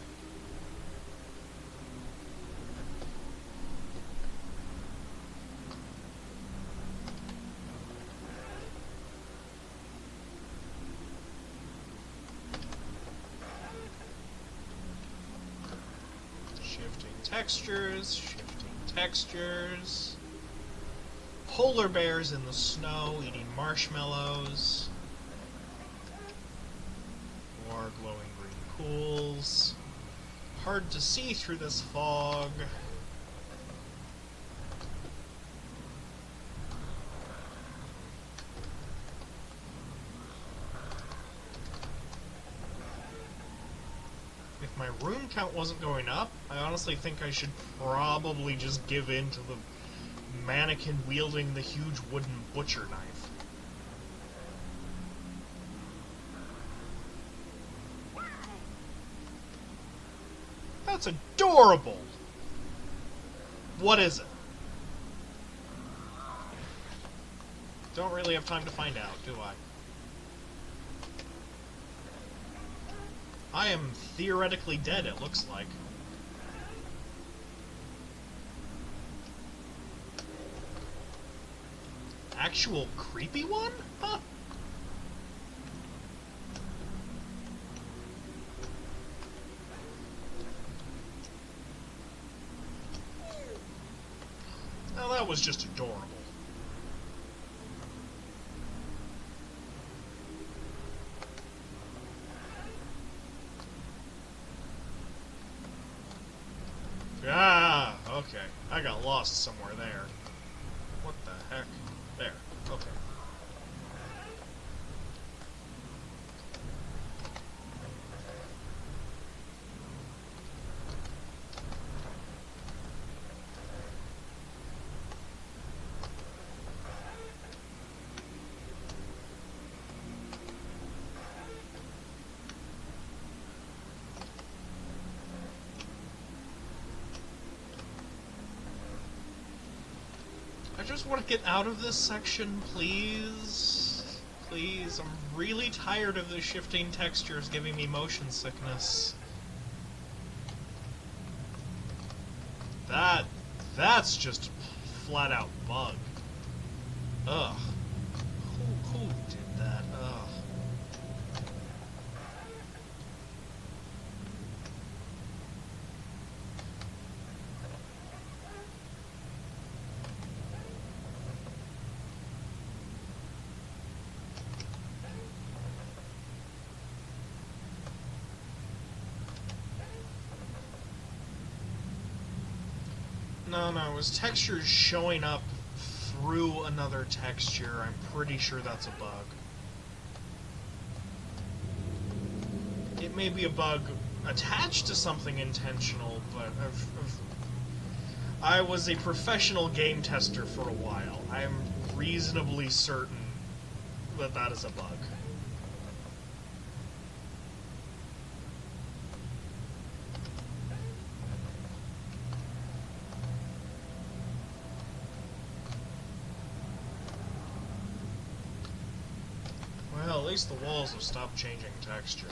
S1: Shifting textures. Polar bears in the snow eating marshmallows. More glowing green pools. Hard to see through this fog. If my room count wasn't going up, I honestly think I should probably just give in to the mannequin wielding the huge wooden butcher knife. That's adorable! What is it? Don't really have time to find out, do I? I am theoretically dead, it looks like. Actual creepy one? Huh. Now that was just adorable. Ah, okay. I got lost somewhere there. What the heck? There. Okay.
S2: just want to get out of this section, please? Please, I'm really tired of the shifting textures giving me motion sickness. That's just flat out bug. Ugh. Who did that? Ugh. No, it was textures showing up through another texture. I'm pretty sure that's a bug. It may be a bug attached to something intentional, but I was a professional game tester for a while. I'm reasonably certain that that is a bug. Well, at least the walls have stopped changing texture.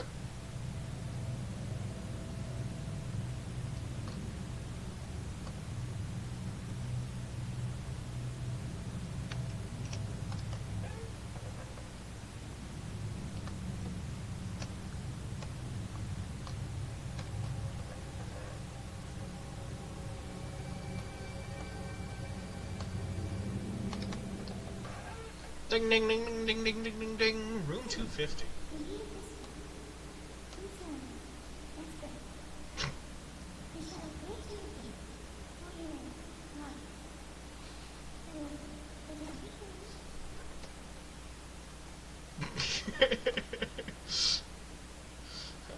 S2: Ding ding ding ding ding ding ding ding ding. Room 250.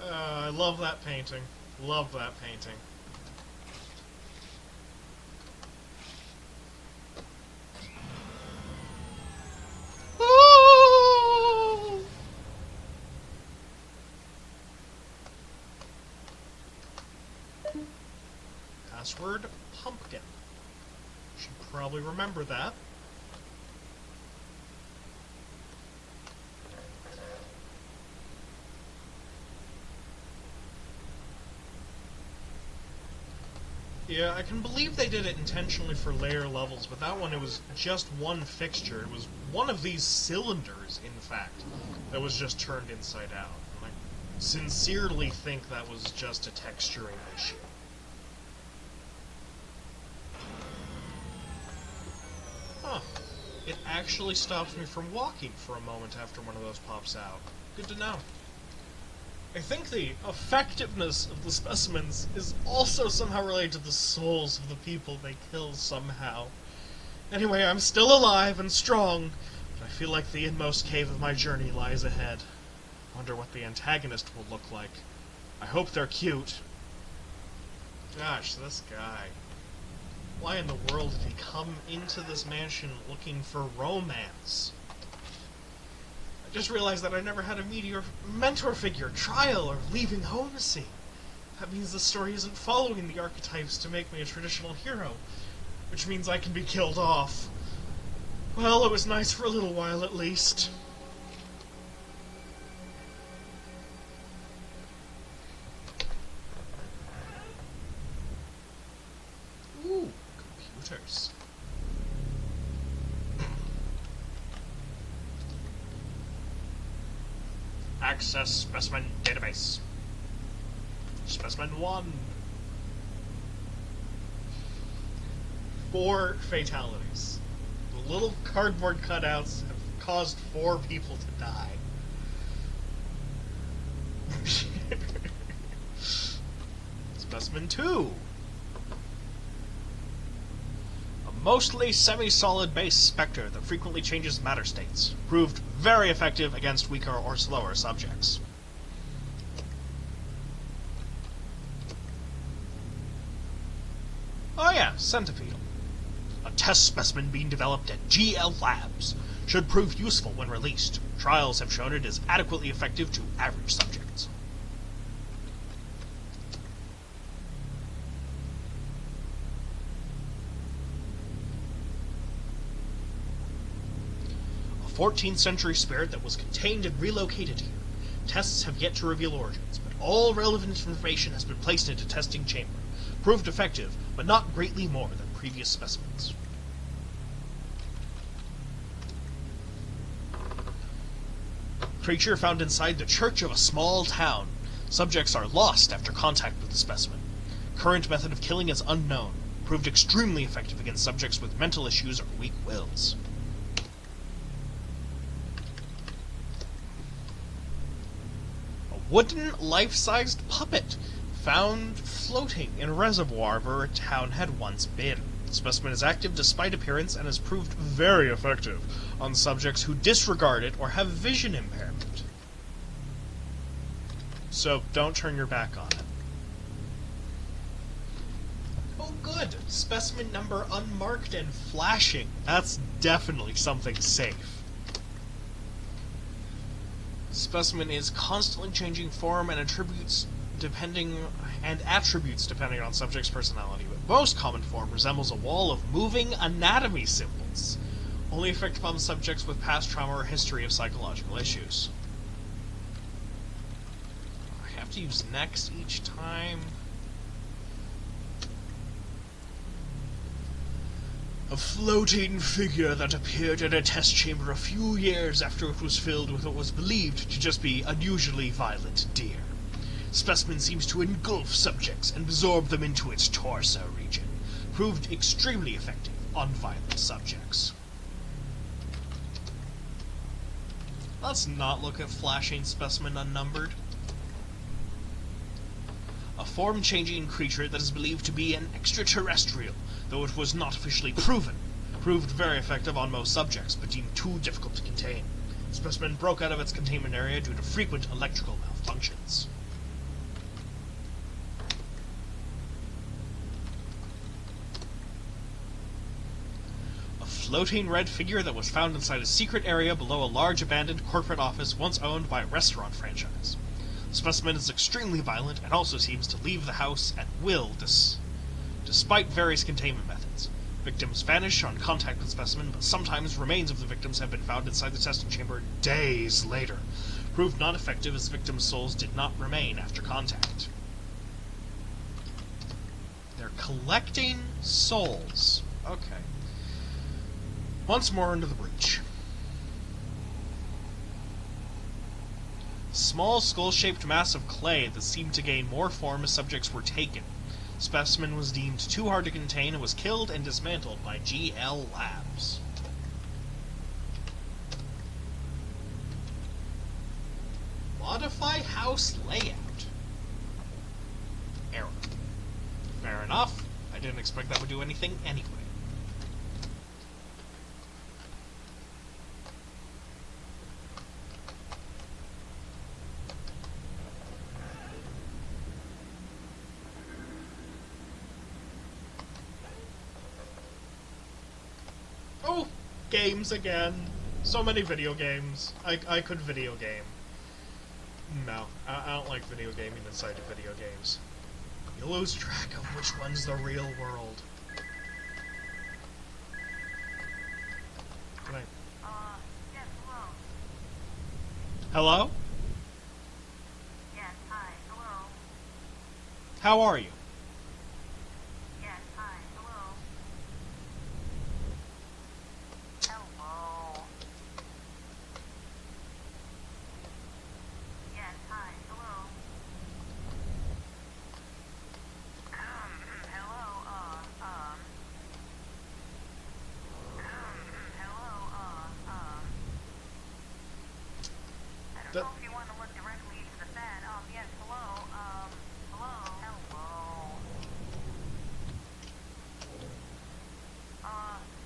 S2: I love that painting. Love that painting. Password, pumpkin. Should probably remember that. Yeah, I can believe they did it intentionally for layer levels, but that one, it was just one fixture. It was one of these cylinders, in fact, that was just turned inside out. And I sincerely think that was just a texturing issue. Huh. It actually stops me from walking for a moment after one of those pops out. Good to know. I think the effectiveness of the specimens is also somehow related to the souls of the people they kill somehow. Anyway, I'm still alive and strong, but I feel like the inmost cave of my journey lies ahead. Wonder what the antagonist will look like. I hope they're cute. Gosh, this guy. Why in the world did he come into this mansion looking for romance? I just realized that I never had a mentor figure, trial, or leaving home scene. That means the story isn't following the archetypes to make me a traditional hero, which means I can be killed off. Well, it was nice for a little while at least. Ooh, computers. Access specimen database. Specimen 1. 4 fatalities. The little cardboard cutouts have caused 4 people to die. Specimen 2. A mostly semi-solid base specter that frequently changes matter states. Proved very effective against weaker or slower subjects. Oh yeah, centipede. A test specimen being developed at GL Labs. Should prove useful when released. Trials have shown it is adequately effective to average subjects. 14th century spirit that was contained and relocated here. Tests have yet to reveal origins, but all relevant information has been placed into testing chamber. Proved effective, but not greatly more than previous specimens. Creature found inside the church of a small town. Subjects are lost after contact with the specimen. Current method of killing is unknown. Proved extremely effective against subjects with mental issues or weak wills. A wooden, life-sized puppet found floating in a reservoir where a town had once been. The specimen is active despite appearance and has proved very effective on subjects who disregard it or have vision impairment. So don't turn your back on it. Oh good! Specimen number unmarked and flashing. That's definitely something safe. Specimen is constantly changing form and attributes depending on subject's personality, but most common form resembles a wall of moving anatomy symbols. Only effective on subjects with past trauma or history of psychological issues. I have to use next each time. A floating figure that appeared in a test chamber a few years after it was filled with what was believed to just be unusually violent deer. Specimen seems to engulf subjects and absorb them into its torso region. Proved extremely effective on violent subjects. Let's not look at flashing specimen unnumbered. A form-changing creature that is believed to be an extraterrestrial, though it was not officially proven. Proved very effective on most subjects, but deemed too difficult to contain. Specimen broke out of its containment area due to frequent electrical malfunctions. Floating red figure that was found inside a secret area below a large abandoned corporate office once owned by a restaurant franchise. The specimen is extremely violent and also seems to leave the house at will despite various containment methods. Victims vanish on contact with specimen, but sometimes remains of the victims have been found inside the testing chamber days later. Proved not effective as victims' souls did not remain after contact. They're collecting souls. Okay. Once more into the breach. Small skull-shaped mass of clay that seemed to gain more form as subjects were taken. Specimen was deemed too hard to contain and was killed and dismantled by GL Labs. Modify house layout. Error. Fair enough. I didn't expect that would do anything anyway. Oh, games again. So many video games. I could video game. No, I don't like video gaming inside of video games. You lose track of which one's the real world. Can I...
S3: Yes, hello.
S2: Hello?
S3: Yes, hi, hello.
S2: How are you?
S3: Yes, hi, hello. Hello. Yes, hi, hello. Hello, I don't know if you want to look directly into the fan. Yes, hello, hello.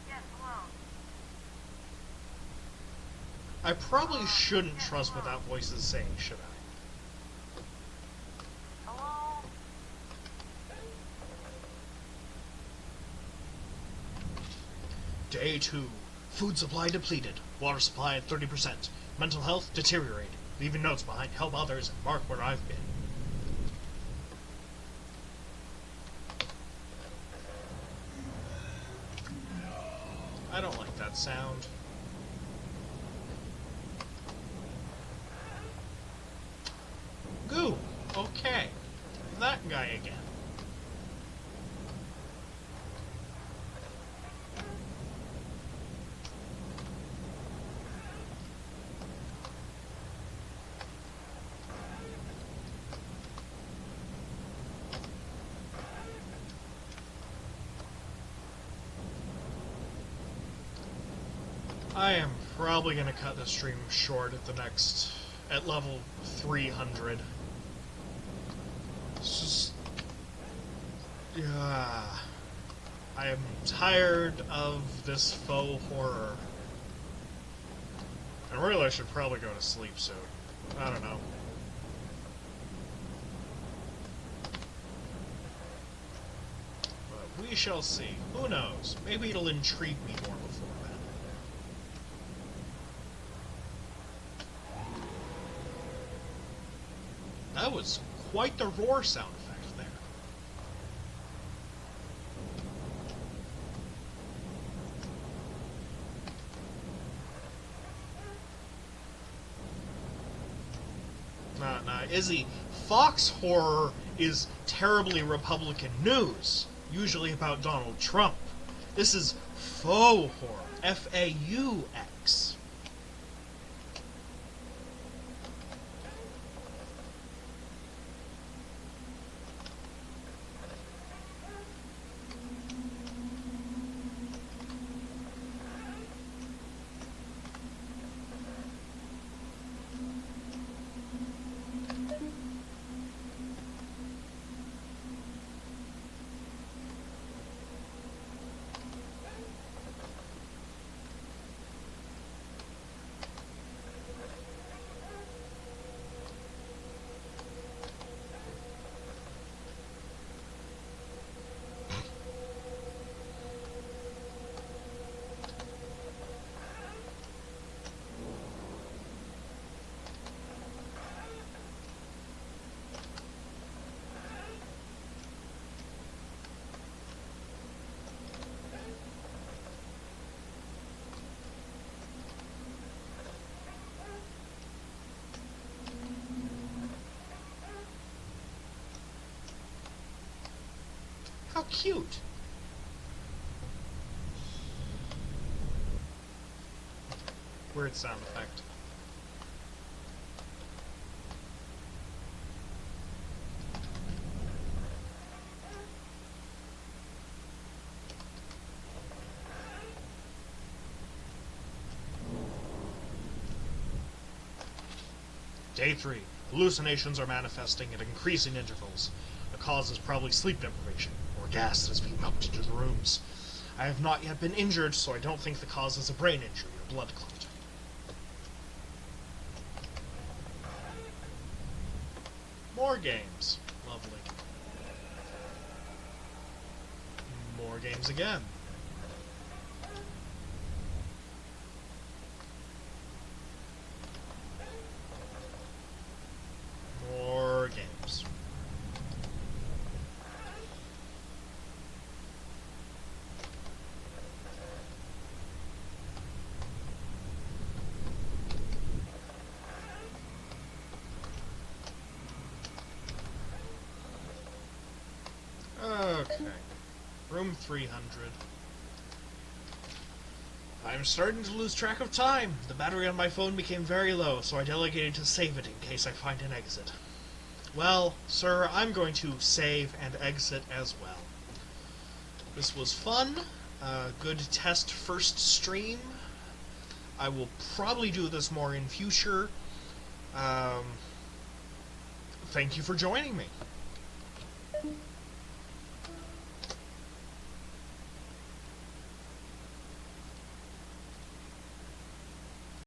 S3: Yes, hello.
S2: I probably shouldn't trust what that voice is saying, should I?
S3: Hello?
S2: Day 2. Food supply depleted. Water supply at 30%. Mental health deteriorating. Leaving notes behind. Help others and mark where I've been. I don't like that sound. guy again. I am probably going to cut the stream short at level 300. It's just, yeah, I am tired of this faux horror. And really I should probably go to sleep soon. I don't know. But we shall see. Who knows? Maybe it'll intrigue me more before then. That was quite the roar sound effect there. Nah, Izzy, Fox horror is terribly Republican news, usually about Donald Trump. This is faux horror, F-A-U-X. How cute! Weird sound effect. Day 3. Hallucinations are manifesting at increasing intervals. The cause is probably sleep deprivation, or gas that is being pumped into the rooms. I have not yet been injured, so I don't think the cause is a brain injury or blood clot. More games. Lovely. More games again. More games. Okay. Room 300. I'm starting to lose track of time. The battery on my phone became very low, so I delegated to save it in case I find an exit. Well, sir, I'm going to save and exit as well. This was fun. Good test first stream. I will probably do this more in future. Thank you for joining me.